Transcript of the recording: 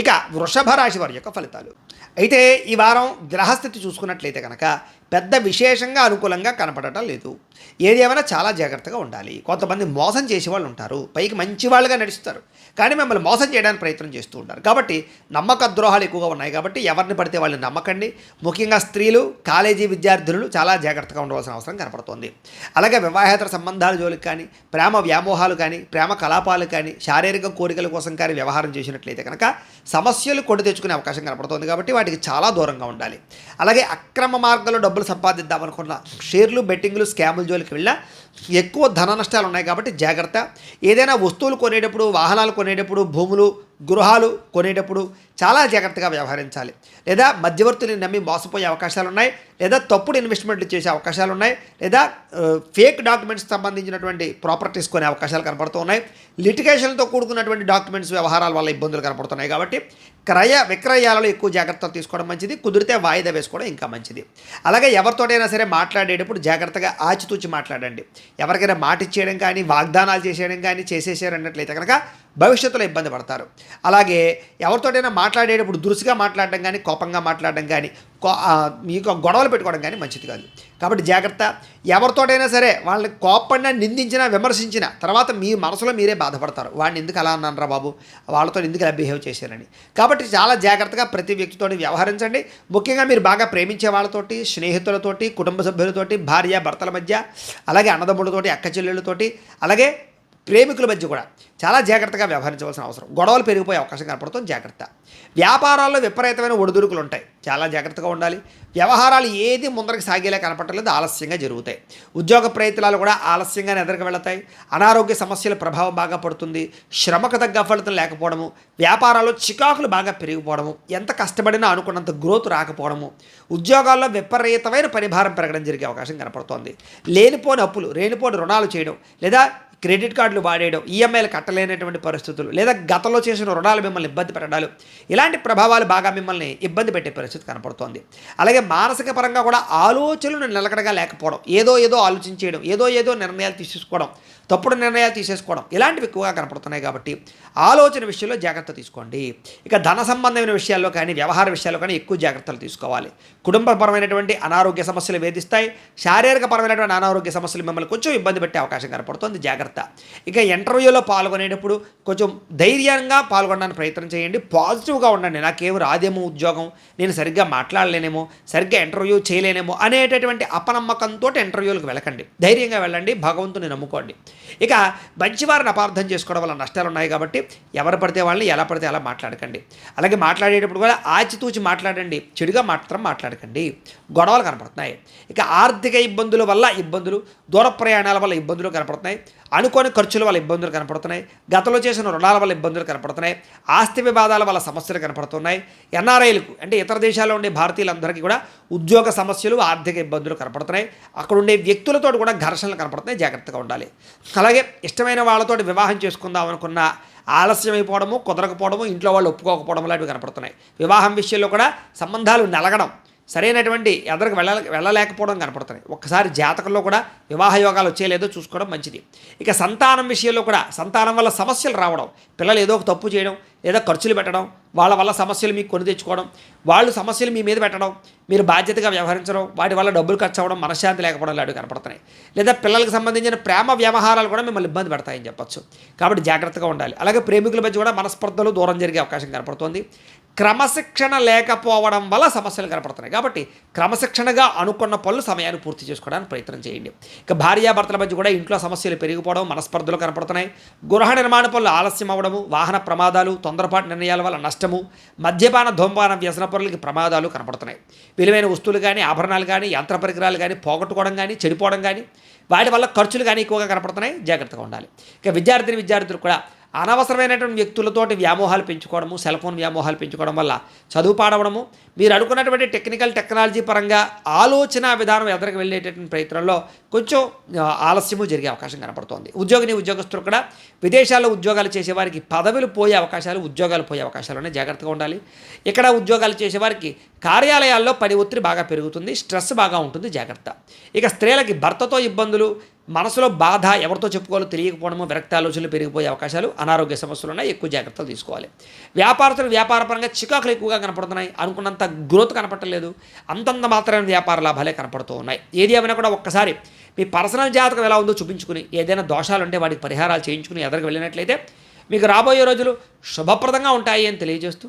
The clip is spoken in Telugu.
ఇక వృషభ రాశి వారి యొక్క ఫలితాలు. అయితే ఈ వారం గ్రహస్థితి చూసుకున్నట్లయితే కనుక పెద్ద విశేషంగా అనుకూలంగా కనపడటం లేదు. ఏది ఏమైనా చాలా జాగ్రత్తగా ఉండాలి. కొంతమంది మోసం చేసేవాళ్ళు ఉంటారు, పైకి మంచి వాళ్ళుగా నడుస్తారు, కానీ మిమ్మల్ని మోసం చేయడానికి ప్రయత్నం చేస్తూ ఉంటారు. కాబట్టి నమ్మక ద్రోహాలు ఎక్కువగా ఉన్నాయి. కాబట్టి ఎవరిని పడితే వాళ్ళని నమ్మకండి. ముఖ్యంగా స్త్రీలు, కాలేజీ విద్యార్థులు చాలా జాగ్రత్తగా ఉండవలసిన అవసరం కనపడుతుంది. అలాగే వివాహేతర సంబంధాల జోలికి కానీ, ప్రేమ వ్యామోహాలు కానీ, ప్రేమ కలాపాలు కానీ, శారీరక కోరికల కోసం కానీ వ్యవహారం చేసినట్లయితే కనుక సమస్యలు కొని తెచ్చుకునే అవకాశం కనపడుతుంది. కాబట్టి వాటికి చాలా దూరంగా ఉండాలి. అలాగే అక్రమ మార్గంలో డబ్బులు సంపాదిద్దామనుకున్న షేర్లు, బెట్టింగ్లు, స్కాముల జోలికి వెళ్ళినా ఎక్కువ ధన నష్టాలు ఉన్నాయి. కాబట్టి జాగ్రత్త. ఏదైనా వస్తువులు కొనేటప్పుడు, వాహనాలు కొనేటప్పుడు, భూములు, గృహాలు కొనేటప్పుడు చాలా జాగ్రత్తగా వ్యవహరించాలి. లేదా మధ్యవర్తులను నమ్మి మోసపోయే అవకాశాలు ఉన్నాయి, లేదా తప్పుడు ఇన్వెస్ట్మెంట్లు చేసే అవకాశాలు ఉన్నాయి, లేదా ఫేక్ డాక్యుమెంట్స్ సంబంధించినటువంటి ప్రాపర్టీస్ కొనే అవకాశాలు కనపడుతూ ఉన్నాయి. లిటిగేషన్తో కూడుకున్నటువంటి డాక్యుమెంట్స్ వ్యవహారాల వల్ల ఇబ్బందులు కనపడుతున్నాయి. కాబట్టి క్రయ విక్రయాలలో ఎక్కువ జాగ్రత్తలు తీసుకోవడం మంచిది. కుదిరితే వాయిదా వేసుకోవడం ఇంకా మంచిది. అలాగే ఎవరితోటైనా సరే మాట్లాడేటప్పుడు జాగ్రత్తగా ఆచితూచి మాట్లాడండి. ఎవరికైనా మాట ఇచ్చేయడం కానీ, వాగ్దానాలు చేసేయడం కానీ చేసేసారన్నట్లయితే కనుక భవిష్యత్తులో ఇబ్బంది పడతారు. అలాగే ఎవరితోటైనా మాట్లాడేటప్పుడు దురుసుగా మాట్లాడడం కానీ, కోపంగా మాట్లాడడం కానీ, మీకు గొడవలు పెట్టుకోవడం కానీ మంచిది కాదు. కాబట్టి జాగ్రత్త. ఎవరితోటైనా సరే వాళ్ళని కోపడినా, నిందించినా, విమర్శించినా తర్వాత మీ మనసులో మీరే బాధపడతారు. వాడిని ఎందుకు అలా అన్నానరా బాబు, వాళ్ళతో ఎందుకు ఇలా బిహేవ్ చేశారని. కాబట్టి చాలా జాగ్రత్తగా ప్రతి వ్యక్తితో వ్యవహరించండి. ముఖ్యంగా మీరు బాగా ప్రేమించే వాళ్ళతోటి, స్నేహితులతోటి, కుటుంబ సభ్యులతోటి, భార్య భర్తల మధ్య, అలాగే అన్నదమ్ములతోటి, అక్క చెల్లెళ్ళతోటి, అలాగే ప్రేమికుల మధ్య కూడా చాలా జాగ్రత్తగా వ్యవహరించవలసిన అవసరం. గొడవలు పెరిగిపోయే అవకాశం కనపడుతుంది. జాగ్రత్త. వ్యాపారాల్లో విపరీతమైన ఒడిదుడుకులు ఉంటాయి. చాలా జాగ్రత్తగా ఉండాలి. వ్యవహారాలు ఏది ముందరికి సాగేలా కనపడలేదు, ఆలస్యంగా జరుగుతాయి. ఉద్యోగ ప్రయత్నాలు కూడా ఆలస్యంగానే ఎదురుకు వెళతాయి. అనారోగ్య సమస్యల ప్రభావం బాగా పడుతుంది. శ్రమకు తగ్గ ఫలితం లేకపోవడము, వ్యాపారాల్లో చికాకులు బాగా పెరిగిపోవడము, ఎంత కష్టపడినా అనుకున్నంత గ్రోత్ రాకపోవడము, ఉద్యోగాల్లో విపరీతమైన పరిభారం పెరగడం జరిగే అవకాశం కనపడుతోంది. లేనిపోని అప్పులు, లేనిపోని రుణాలు చేయడం, లేదా క్రెడిట్ కార్డులు వాడేయడం, ఈఎంఐలు కట్టలేనటువంటి పరిస్థితులు, లేదా గతంలో చేసిన రుణాలు మిమ్మల్ని ఇబ్బంది పెట్టడాలు, ఇలాంటి ప్రభావాలు బాగా మిమ్మల్ని ఇబ్బంది పెట్టే పరిస్థితి కనపడుతోంది. అలాగే మానసిక పరంగా కూడా ఆలోచనలు నిలకడగా లేకపోవడం, ఏదో ఆలోచించేయడం, ఏదో నిర్ణయాలు తీసుకోవడం, తప్పుడు నిర్ణయాలు తీసేసుకోవడం, ఇలాంటివి ఎక్కువగా కనపడుతున్నాయి. కాబట్టి ఆలోచన విషయంలో జాగ్రత్త తీసుకోండి. ఇక ధన సంబంధమైన విషయాల్లో కానీ, వ్యవహార విషయాల్లో కానీ ఎక్కువ జాగ్రత్తలు తీసుకోవాలి. కుటుంబపరమైనటువంటి అనారోగ్య సమస్యలు వేధిస్తాయి. శారీరకపరమైనటువంటి అనారోగ్య సమస్యలు మిమ్మల్ని కొంచెం ఇబ్బంది పెట్టే అవకాశం కనపడుతుంది. జాగ్రత్త. ఇక ఇంటర్వ్యూలో పాల్గొనేటప్పుడు కొంచెం ధైర్యంగా పాల్గొనడానికి ప్రయత్నం చేయండి. పాజిటివ్గా ఉండండి. నాకేమో రాదేమో ఉద్యోగం, నేను సరిగ్గా మాట్లాడలేనేమో, సరిగ్గా ఇంటర్వ్యూ చేయలేనేమో అనేటటువంటి అపనమ్మకంతో ఇంటర్వ్యూలకు వెళ్ళకండి. ధైర్యంగా వెళ్ళండి. భగవంతుని నమ్ముకోండి. ఇక మంచివారిని అపార్థం చేసుకోవడం వల్ల నష్టాలు ఉన్నాయి. కాబట్టి ఎవరు పడితే వాళ్ళని ఎలా పడితే అలా మాట్లాడకండి. అలాగే మాట్లాడేటప్పుడు కూడా ఆచితూచి మాట్లాడండి. చెడుగా మాత్రం మాట్లాడకండి. గొడవలు కనపడుతున్నాయి. ఇక ఆర్థిక ఇబ్బందుల వల్ల ఇబ్బందులు, దూర ప్రయాణాల వల్ల ఇబ్బందులు కనపడుతున్నాయి. అనుకోని ఖర్చుల వల్ల ఇబ్బందులు కనపడుతున్నాయి. గతంలో చేసిన రుణాల వల్ల ఇబ్బందులు కనపడుతున్నాయి. ఆస్తి వివాదాల వల్ల సమస్యలు కనపడుతున్నాయి. ఎన్ఆర్ఐలకు అంటే ఇతర దేశాల్లో ఉండే భారతీయులందరికీ కూడా ఉద్యోగ సమస్యలు, ఆర్థిక ఇబ్బందులు కనపడుతున్నాయి. అక్కడ ఉండే వ్యక్తులతో కూడా ఘర్షణలు కనపడుతున్నాయి. జాగ్రత్తగా ఉండాలి. అలాగే ఇష్టమైన వాళ్ళతో వివాహం చేసుకుందాం అనుకున్న ఆలస్యం అయిపోవడము, కుదరకపోవడము, ఇంట్లో వాళ్ళు ఒప్పుకోకపోవడం లాంటివి కనపడుతున్నాయి. వివాహం విషయంలో కూడా సంబంధాలు నలగడం, సరైనటువంటి ఎదరికి వెళ్ళలేకపోవడం కనపడుతున్నాయి. ఒక్కసారి జాతకంలో కూడా వివాహ యోగాలు వచ్చేలేదో చూసుకోవడం మంచిది. ఇక సంతానం విషయంలో కూడా సంతానం వల్ల సమస్యలు రావడం, పిల్లలు ఏదో ఒక తప్పు చేయడం, లేదా ఖర్చులు పెట్టడం, వాళ్ళ వల్ల సమస్యలు మీకు కొని తెచ్చుకోవడం, వాళ్ళు సమస్యలు మీ మీద పెట్టడం, మీరు బాధ్యతగా వ్యవహరించడం, వాటి వల్ల డబ్బులు ఖర్చు అవ్వడం, మనశ్శాంతి లేకపోవడం లాంటివి కనపడుతున్నాయి. లేదా పిల్లలకు సంబంధించిన ప్రేమ వ్యవహారాలు కూడా మిమ్మల్ని ఇబ్బంది పెడతాయని చెప్పచ్చు. కాబట్టి జాగ్రత్తగా ఉండాలి. అలాగే ప్రేమికుల మధ్య కూడా మనస్పర్ధలు దూరం జరిగే అవకాశం కనపడుతోంది. క్రమశిక్షణ లేకపోవడం వల్ల సమస్యలు కనపడుతున్నాయి. కాబట్టి క్రమశిక్షణగా అనుకున్న పనులు సమయాన్ని పూర్తి చేసుకోవడానికి ప్రయత్నం చేయండి. ఇక భార్యాభర్తల మధ్య కూడా ఇంట్లో సమస్యలు పెరిగిపోవడం, మనస్పర్ధలు కనపడుతున్నాయి. గృహ నిర్మాణ పనులు ఆలస్యం అవ్వడము, వాహన ప్రమాదాలు, తొందరపాటు నిర్ణయాల వల్ల నష్టము, మద్యపాన ధూమపాన వ్యసన పనులకి ప్రమాదాలు కనపడుతున్నాయి. విలువైన వస్తువులు కానీ, ఆభరణాలు కానీ, యంత్ర పరికరాలు కానీ పోగొట్టుకోవడం కానీ, చెడిపోవడం కానీ, వాటి వల్ల ఖర్చులు కానీ ఎక్కువగా కనపడుతున్నాయి. జాగ్రత్తగా ఉండాలి. ఇక విద్యార్థులు కూడా అనవసరమైనటువంటి వ్యక్తులతోటి వ్యామోహాలు పెంచుకోవడము, సెల్ ఫోన్ వ్యామోహాలు పెంచుకోవడం వల్ల చదువు పాడవడము, మీరు అనుకున్నటువంటి టెక్నాలజీ పరంగా ఆలోచన విధానం ఎదురుకు వెళ్ళేటటువంటి ప్రయత్నంలో కొంచెం ఆలస్యము జరిగే అవకాశం కనపడుతోంది. ఉద్యోగస్తులు కూడా విదేశాల్లో ఉద్యోగాలు చేసేవారికి పదవులు పోయే అవకాశాలు, ఉద్యోగాలు పోయే అవకాశాలు ఉన్నాయి. జాగ్రత్తగా ఉండాలి. ఇక్కడ ఉద్యోగాలు చేసేవారికి కార్యాలయాల్లో పని ఒత్తిడి బాగా పెరుగుతుంది, స్ట్రెస్ బాగా ఉంటుంది. జాగ్రత్త. ఇక స్త్రీలకి భర్తతో ఇబ్బందులు, మనసులో బాధ, ఎవరితో చెప్పుకోవాలో తెలియకపోవడము, విరక్తి ఆలోచనలు పెరిగిపోయే అవకాశాలు, అనారోగ్య సమస్యలు ఉన్నాయి. ఎక్కువ జాగ్రత్తలు తీసుకోవాలి. వ్యాపారస్తులు వ్యాపారపరంగా చికాకులు ఎక్కువగా కనపడుతున్నాయి. అనుకున్నంత గ్రోత్ కనపడలేదు. అంతంత మాత్రమే వ్యాపార లాభాలే కనపడుతూ ఉన్నాయి. ఏది ఏమైనా కూడా ఒక్కసారి మీ పర్సనల్ జాతకం ఎలా ఉందో చూపించుకుని, ఏదైనా దోషాలు ఉంటే వాటికి పరిహారాలు చేయించుకుని ఎదరికి వెళ్ళినట్లయితే మీకు రాబోయే రోజులు శుభప్రదంగా ఉంటాయి అని తెలియజేస్తూ